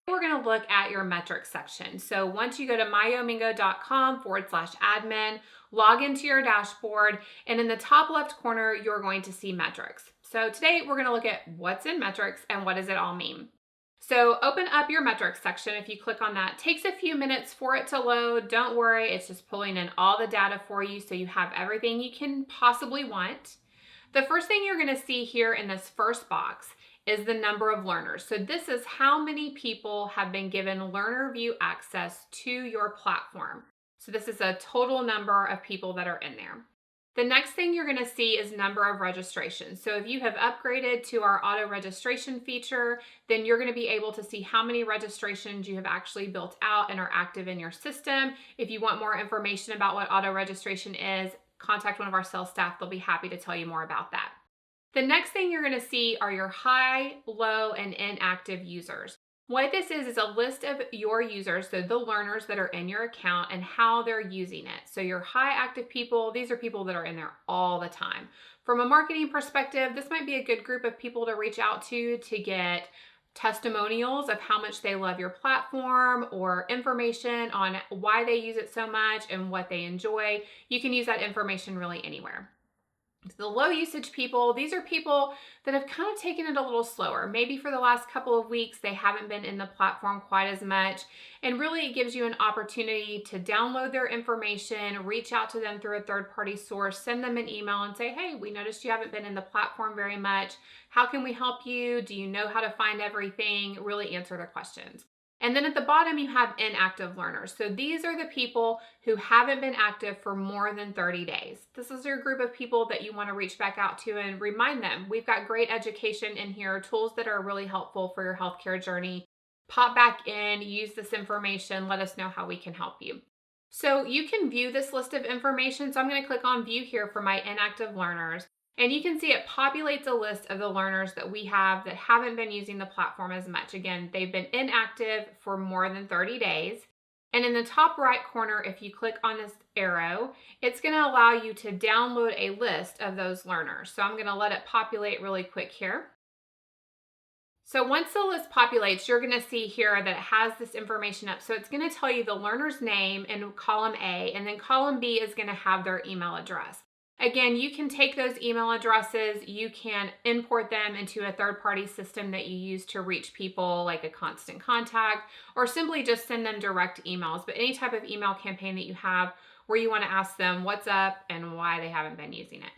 We're going to look at your metrics section. So once you go to myomingo.com/admin, log into your dashboard, and in the top left corner, you're going to see metrics. So today we're going to look at what's in metrics and what does it all mean. So open up your metrics section. If you click on that, it takes a few minutes for it to load. Don't worry, it's just pulling in all the data for you so you have everything you can possibly want. The first thing you're going to see here in this first box is the number of learners. So this is how many people have been given learner view access to your platform. So this is a total number of people that are in there. The next thing you're going to see is number of registrations. So if you have upgraded to our auto registration feature, then you're going to be able to see how many registrations you have actually built out and are active in your system. If you want more information about what auto registration is, contact one of our sales staff. They'll be happy to tell you more about that. The next thing you're going to see are your high, low, and inactive users. What this is a list of your users, so the learners that are in your account and how they're using it. So your high active people, these are people that are in there all the time. From a marketing perspective, this might be a good group of people to reach out to get testimonials of how much they love your platform or information on why they use it so much and what they enjoy. You can use that information really anywhere. The low usage people, these are people that have kind of taken it a little slower. Maybe for the last couple of weeks, they haven't been in the platform quite as much. And really it gives you an opportunity to download their information, reach out to them through a third-party source, send them an email and say, hey, we noticed you haven't been in the platform very much. How can we help you? Do you know how to find everything? Really answer their questions. And then at the bottom, you have inactive learners. So these are the people who haven't been active for more than 30 days. This is your group of people that you want to reach back out to and remind them. We've got great education in here, tools that are really helpful for your healthcare journey. Pop back in, use this information, let us know how we can help you. So you can view this list of information. So I'm going to click on view here for my inactive learners. And you can see it populates a list of the learners that we have that haven't been using the platform as much. Again, they've been inactive for more than 30 days. And in the top right corner, if you click on this arrow, it's going to allow you to download a list of those learners. So I'm going to let it populate really quick here. So once the list populates, you're going to see here that it has this information up. So it's going to tell you the learner's name in column A, and then column B is going to have their email address. Again, you can take those email addresses, you can import them into a third-party system that you use to reach people like a Constant Contact, or simply just send them direct emails. But any type of email campaign that you have where you want to ask them what's up and why they haven't been using it.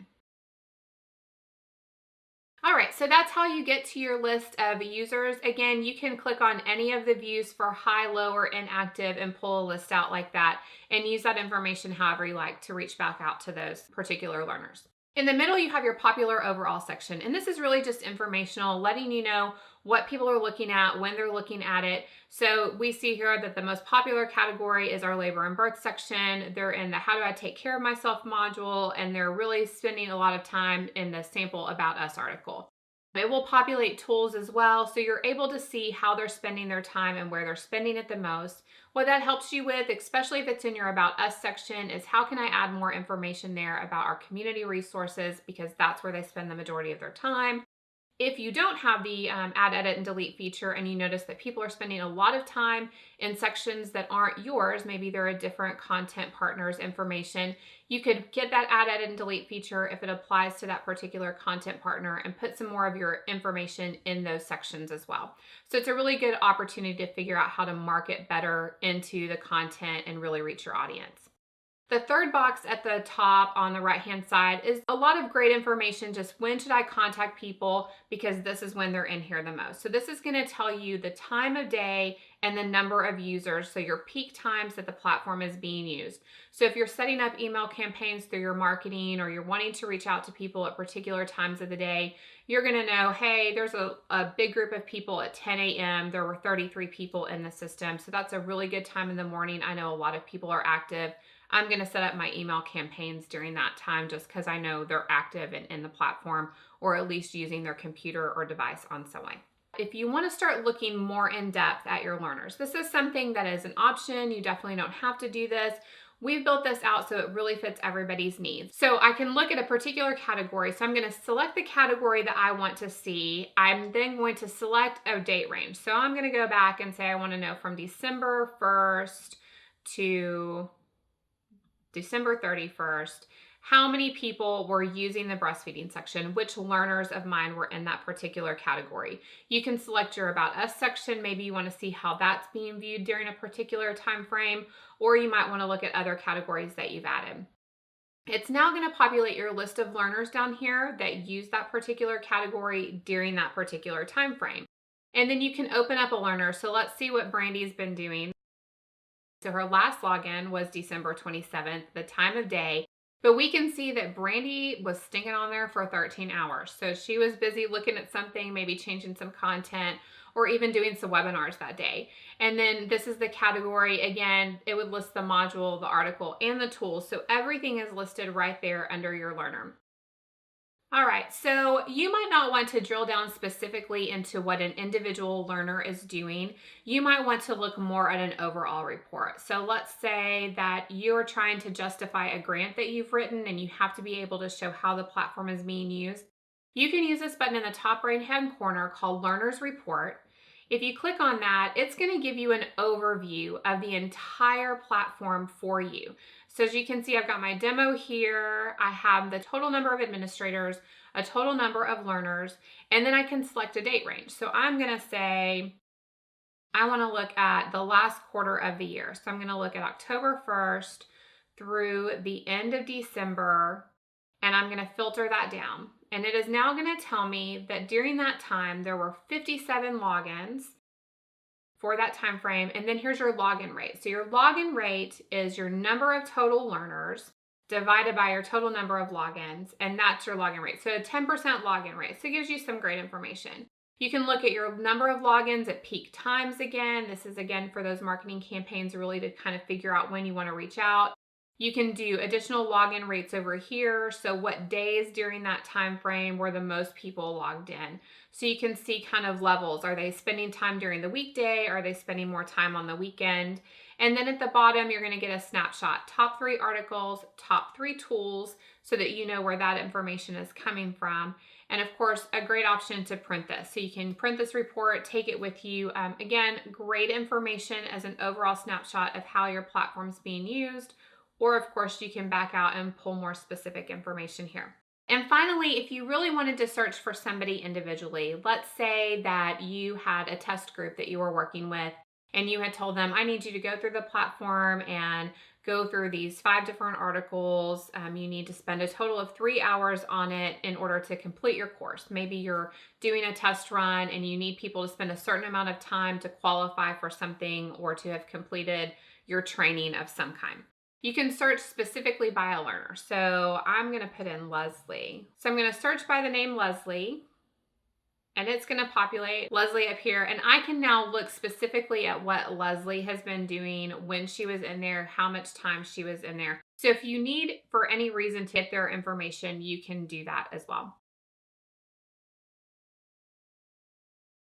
All right, so that's how you get to your list of users. Again, you can click on any of the views for high, low, or inactive and pull a list out like that and use that information however you like to reach back out to those particular learners. In the middle, you have your popular overall section, and this is really just informational, letting you know what people are looking at, when they're looking at it. So we see here that the most popular category is our labor and birth section. They're in the how do I take care of myself module, and they're really spending a lot of time in the sample about us article. It will populate tools as well, so you're able to see how they're spending their time and where they're spending it the most. What that helps you with, especially if it's in your About Us section, is how can I add more information there about our community resources, because that's where they spend the majority of their time. If you don't have the add, edit, and delete feature and you notice that people are spending a lot of time in sections that aren't yours, maybe they're a different content partner's information, you could get that add, edit, and delete feature if it applies to that particular content partner and put some more of your information in those sections as well. So it's a really good opportunity to figure out how to market better into the content and really reach your audience. The third box at the top on the right-hand side is a lot of great information, just when should I contact people, because this is when they're in here the most. So this is going to tell you the time of day and the number of users, so your peak times that the platform is being used. So if you're setting up email campaigns through your marketing, or you're wanting to reach out to people at particular times of the day, you're going to know, hey, there's a big group of people at 10 a.m. There were 33 people in the system. So that's a really good time in the morning. I know a lot of people are active. I'm going to set up my email campaigns during that time just because I know they're active and in the platform, or at least using their computer or device on some way. If you want to start looking more in depth at your learners, this is something that is an option. You definitely don't have to do this. We've built this out so it really fits everybody's needs. So I can look at a particular category. So I'm going to select the category that I want to see. I'm then going to select a date range. So I'm going to go back and say I want to know from December 1st to December 31st, how many people were using the breastfeeding section, which learners of mine were in that particular category. You can select your About Us section. Maybe you want to see how that's being viewed during a particular time frame, or you might want to look at other categories that you've added. It's now going to populate your list of learners down here that use that particular category during that particular time frame. And then you can open up a learner. So let's see what Brandy's been doing. So her last login was December 27th, the time of day. But we can see that Brandy was stinking on there for 13 hours. So she was busy looking at something, maybe changing some content, or even doing some webinars that day. And then this is the category. Again, it would list the module, the article, and the tools. So everything is listed right there under your learner. All right, so you might not want to drill down specifically into what an individual learner is doing. You might want to look more at an overall report. So let's say that you're trying to justify a grant that you've written and you have to be able to show how the platform is being used. You can use this button in the top right-hand corner called Learner's Report. If you click on that, it's going to give you an overview of the entire platform for you. So as you can see, I've got my demo here. I have the total number of administrators, a total number of learners, and then I can select a date range. So I'm going to say, I want to look at the last quarter of the year. So I'm going to look at October 1st through the end of December, and I'm going to filter that down. And it is now going to tell me that during that time, there were 57 logins for that time frame. And then here's your login rate. So your login rate is your number of total learners divided by your total number of logins, and that's your login rate. So a 10% login rate. So it gives you some great information. You can look at your number of logins at peak times again. This is again for those marketing campaigns really to kind of figure out when you want to reach out. You can do additional login rates over here. So what days during that time frame were the most people logged in? So you can see kind of levels. Are they spending time during the weekday? Are they spending more time on the weekend? And then at the bottom, you're going to get a snapshot. Top 3 articles, top 3 tools, so that you know where that information is coming from. And of course, a great option to print this. So you can print this report, take it with you. Again, great information as an overall snapshot of how your platform's being used. Or of course, you can back out and pull more specific information here. And finally, if you really wanted to search for somebody individually, let's say that you had a test group that you were working with and you had told them, I need you to go through the platform and go through these 5 different articles. You need to spend a total of 3 hours on it in order to complete your course. Maybe you're doing a test run and you need people to spend a certain amount of time to qualify for something or to have completed your training of some kind. You can search specifically by a learner. So I'm going to put in Leslie. So I'm going to search by the name Leslie, and it's going to populate Leslie up here. And I can now look specifically at what Leslie has been doing, when she was in there, how much time she was in there. So if you need, for any reason, to get their information, you can do that as well.